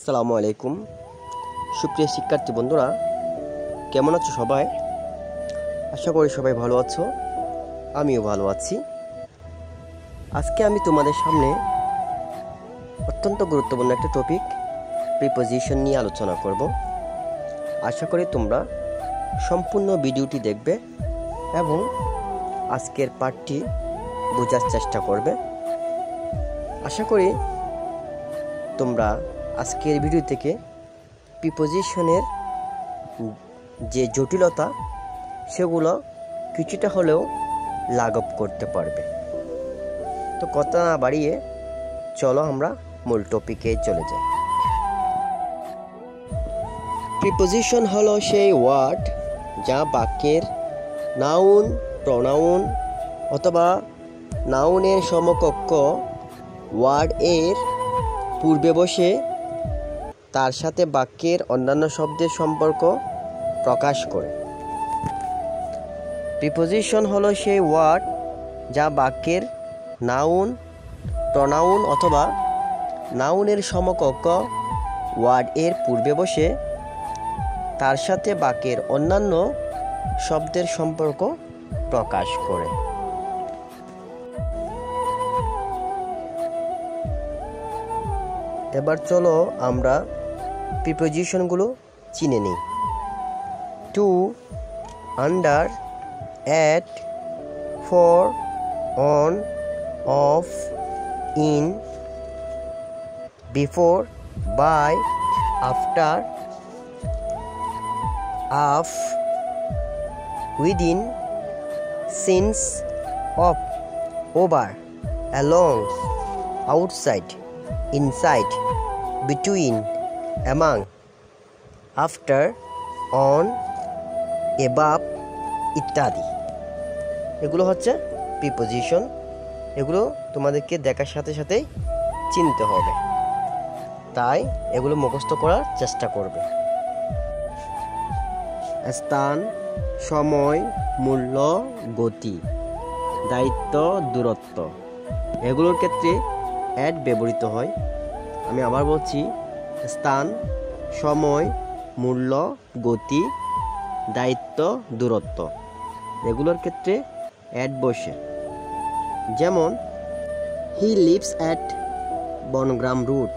আসসালামু আলাইকুম সুপ্রিয় শিক্ষার্থী বন্ধুরা, কেমন আছো সবাই? আশা করি সবাই ভালো আছো, আমিও ভালো আছি। আজকে আমি তোমাদের সামনে অত্যন্ত গুরুত্বপূর্ণ একটা টপিক প্রিপোজিশন নিয়ে আলোচনা করব। আশা করি তোমরা সম্পূর্ণ ভিডিওটি দেখবে এবং আজকের পাঠটি বোঝার চেষ্টা করবে। আশা করি তোমরা আজকের ভিডিও থেকে প্রিপোজিশনের যে জটিলতা সেগুলো কিছুটা হলেও লাঘব করতে পারবে। তো কথা না বাড়িয়ে চলো আমরা মূল টপিকে চলে যাই। প্রিপোজিশন হলো সেই ওয়ার্ড যা বাক্যের নাউন, প্রনাউন অথবা নাউনের সমকক্ষ ওয়ার্ড এর পূর্বে বসে তার সাথে বাক্যের অন্যান্য শব্দের সম্পর্ক প্রকাশ করে। প্রিপোজিশন হলো সেই ওয়ার্ড যা বাক্যের নাউন, প্রনাউন অথবা নাউনের সমকক্ষ ওয়ার্ড এর পূর্বে বসে তার সাথে বাক্যের অন্যান্য শব্দের সম্পর্ক প্রকাশ করে। এবার চলো আমরা প্রিপোজিশনগুলো চিনে নিই। To, under, at, for, on, of, in, before, by, after, off, within, since, of, over, along, outside, inside, between, among, after, on, above ইত্যাদি। এগুলো হচ্ছে প্রিপোজিশন। এগুলো তোমাদেরকে দেখার সাথে সাথেই চিনতে হবে, তাই এগুলো মুখস্থ করার চেষ্টা করবে। স্থান, সময়, মূল্য, গতি, দায়িত্ব, দূরত্ব এগুলোর ক্ষেত্রে অ্যাট ব্যবহৃত হয়। আমি আবার বলছি, স্থান, সময়, মূল্য, গতি, দায়িত্ব, দূরত্ব এগুলোর ক্ষেত্রে অ্যাট বসে। যেমন he lives at Bongram road,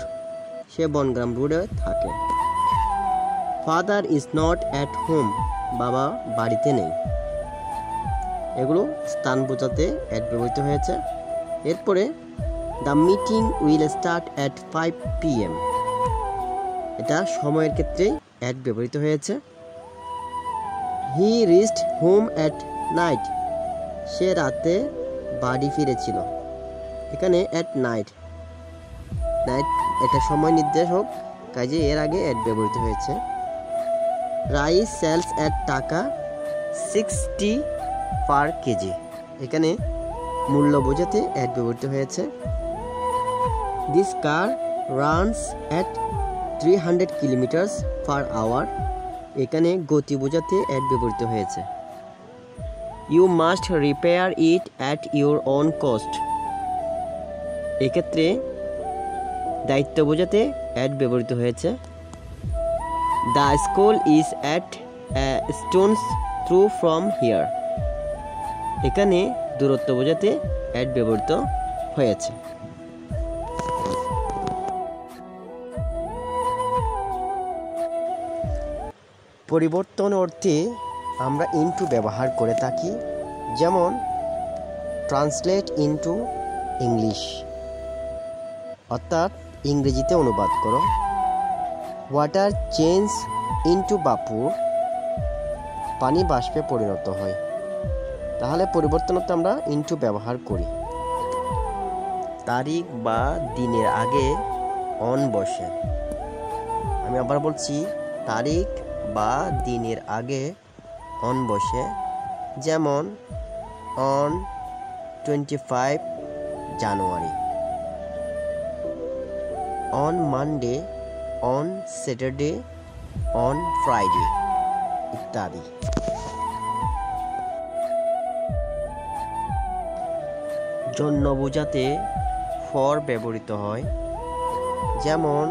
সে বনগ্রাম রোডে থাকে। Father is not at home, বাবা বাড়িতে নেই। এগুলো স্থান বোঝাতে অ্যাট ব্যবহৃত হয়েছে। এরপরে the meeting will start at 5 PM, এটা সময়ের ক্ষেত্রে অ্যাট ব্যবহৃত হয়েছে। He reached home at night, সে রাতে বাড়ি ফিরেছিল। এখানে অ্যাট নাইট, নাইট এটা সময় নির্দেশক, কাজে এর আগে অ্যাট ব্যবহৃত হয়েছে। রাইস সেলস অ্যাট টাকা 60 পার কেজি, এখানে মূল্য বোঝাতে অ্যাট ব্যবহৃত হয়েছে। This car runs at 300 kilometers per hour, এখানে গতি বোঝাতে অ্যাট ব্যবহৃত হয়েছে। You must repair it at your own cost, এক্ষেত্রে দায়িত্ব বোঝাতে অ্যাট ব্যবহৃত হয়েছে। The school is at a stone's throw from here, এখানে দূরত্ব বোঝাতে অ্যাট ব্যবহৃত হয়েছে। পরিবর্তন অর্থে আমরা ইনটু ব্যবহার করে থাকি। যেমন ট্রান্সলেট ইনটু ইংলিশ, অর্থাৎ ইংরেজিতে অনুবাদ করো। ওয়াটার চেঞ্জ ইনটু বাপুর, পানি বাষ্পে পরিণত হয়। তাহলে পরিবর্তন অর্থে আমরা ইনটু ব্যবহার করি। তারিখ বা দিনের আগে অন বসে। আমি আবার বলছি, তারিখ বা দিনের আগে অন বসে। যেমন on 25 January, on Monday, on Saturday, on Friday ইত্যাদি। জন্য বোঝাতে ফর ব্যবহৃত হয়। যেমন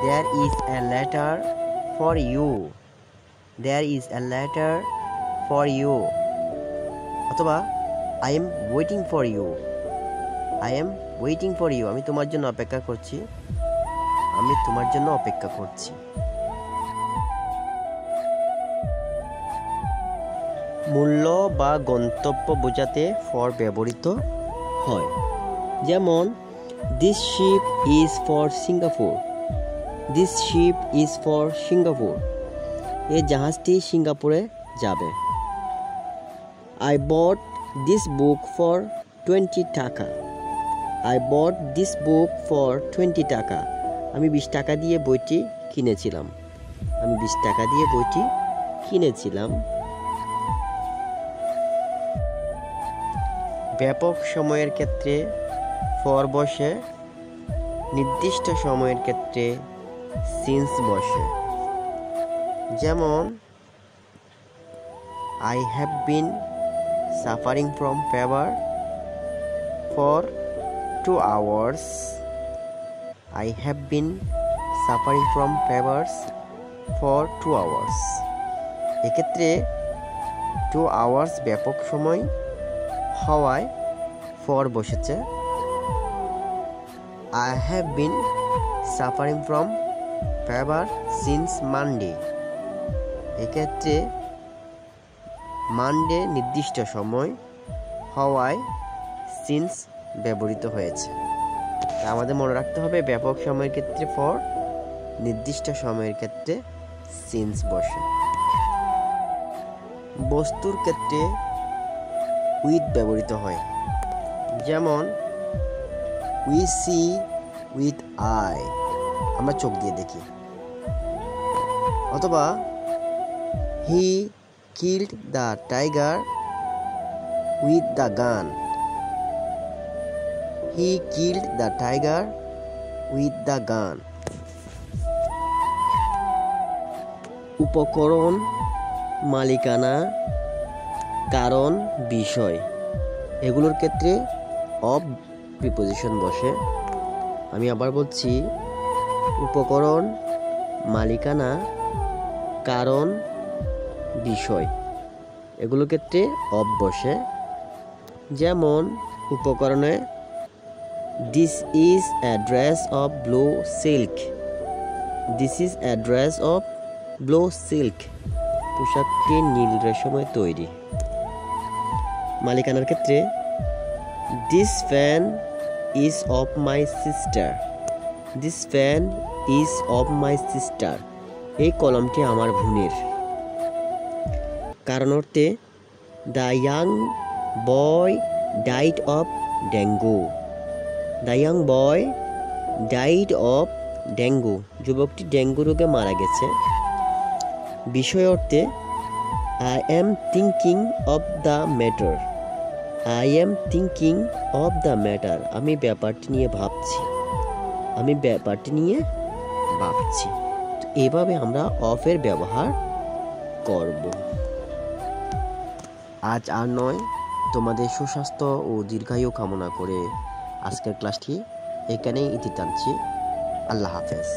There is a letter for you. There is a letter for you. অথবা I am waiting for you. I am waiting for you. আমি তোমার জন্য অপেক্ষা করছি। আমি তোমার জন্য অপেক্ষা করছি। মূল্য বা গন্তব্য বোঝাতে for ব্যবহৃত হয়। যেমন This ship is for Singapore. This ship is for Singapore. এই জাহাজটি সিঙ্গাপুরে যাবে। I bought this book for 20 টাকা. I bought this book for 20 টাকা. আমি 20 টাকা দিয়ে বইটি কিনেছিলাম। আমি 20 টাকা দিয়ে বইটি কিনেছিলাম। ব্যাপক সময়ের ক্ষেত্রে for বসে, নির্দিষ্ট সময়ের ক্ষেত্রে since বসে। যেমন I have been suffering from fever for 2 hours. I have been suffering from fevers for 2 hours. এক্ষেত্রে 2 hours ব্যাপক সময় হওয়ায় for বসেছে। I have been suffering from fever since Monday. এক্ষেত্রে মানডে নির্দিষ্ট সময় হওয়ায় সিন্স ব্যবহৃত হয়েছে। আমাদের মনে রাখতে হবে ব্যাপক সময়ের ক্ষেত্রে for, নির্দিষ্ট সময়ের ক্ষেত্রে সিন্স বসে। বস্তুর ক্ষেত্রে উইথ ব্যবহৃত হয়। যেমন we see with eye, আমরা চোখ দিয়ে দেখি। অথবা he killed the tiger with the gun. He killed the tiger with the gun. উপকরণ, মালিকানা, কারণ, বিষয়, এগুলোর ক্ষেত্রে অফ প্রিপোজিশন বসে। আমি আবার বলছি, উপকরণ, মালিকানা, কারণ, বিষয়, এগুলোর ক্ষেত্রে অফ বসে। যেমন উপকরণে This is a dress of blue silk. This is a dress of blue silk. পোশাকটি নীল রেশমে তৈরি। মালিকানার ক্ষেত্রে This fan is of my sister. This fan is of my sister. এই কলমটি আমার বোনের। কারণ অর্থে The young boy died of dengue. The young boy died of dengue. যুবকটি ডেঙ্গু রোগে মারা গেছে। বিষয় অর্থে I am thinking of the matter. I am thinking of the matter. আমি ব্যাপারটি নিয়ে ভাবছি। আমি ব্যাপারটি নিয়ে ভাবছি। তো এভাবে আমরা অফের ব্যবহার করব। আজ আর নয়, তোমাদের সুস্বাস্থ্য ও দীর্ঘায়ু কামনা করে আজকের ক্লাসটি এখানেই ইতি টানছি। আল্লাহ হাফেজ।